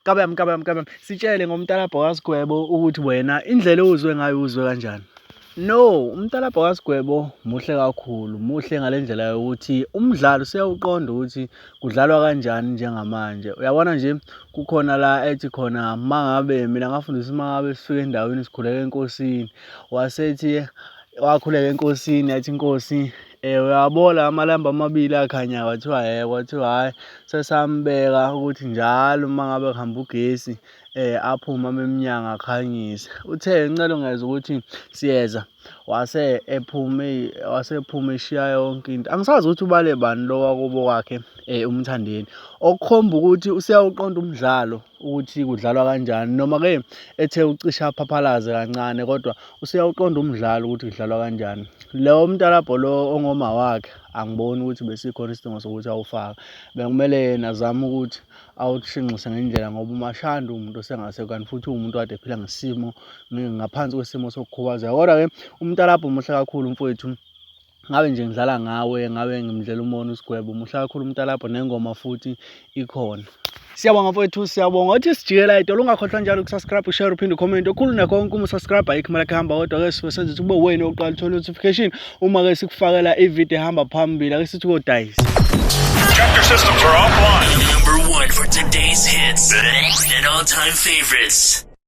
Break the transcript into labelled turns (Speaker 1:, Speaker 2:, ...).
Speaker 1: Kabam. Sitshele ngomtalabho kaSgwebo ukuthi wena indlela owuzwe ngayo uzwe kanjani? No, umtalabho kaSgwebo muhle kakhulu. Muhle ngalendlela yokuthi umdlalo usiyawuqonda ukuthi kudlalwa kanjani njengamanje. Uyabona nje kukhona la ethi khona mangabe mina ngafundisa mangabe sifike endaweni sikhuleka enkosini. Wasethi wakhuleka enkosini yathi inkosi uyabona amalamba amabili akhanya kwathiwa hayi sesambeka ukuthi njalo mangabe kuhamba ugesi aphuma eminyango akhanyise. Uthe ngicela ungeza ukuthi siyeza wasephuma eshiya yonke into. Angisazi ukuthi ubale bani lo wakubo kwakhe umthandeni. Okukhomba ukuthi usiyawuqonda umdlalo ukuthi kudlalwa kanjani noma ke ethe ucisha aphaphalaze kancane kodwa usiyawuqonda umdlalo ukuthi kudlalwa kanjani. Leyo mtalabho lo ongoma wakhe angiboni ukuthi besikhona isidingo sokuthi awufaka. Bekumele yena azame ukuthi awushinqise ngendlela ngoba umashanda umuntu osengasekho kanti futhi umuntu kade ephila ngesimo ngaphansi kwesimo sokukhubazeka. Kodwa ke umtalabho muhle kakhulu mfowethu. Ngabe nje ngidlala ngawe, ngabe ngimdlela umona uSgwebo. Muhle kakhulu umtalabho nengoma futhi ikhona. Siyabonga mfowethu, siyabonga ukuthi sijikela idolo. Ungakhohlwa njalo ukusubscribe, ushare, uphinde ucomment. Okhulu nakho konke uma subscribe ayikho imali ehamba kodwa ke sisenze ukuthi kube wena oqala uthola notification uma ke sikufakela ivideo ehamba phambili. Ake sithi kodayisi.
Speaker 2: Chapter systems are offline.
Speaker 3: Number 1 for today's hits and all-time favorites.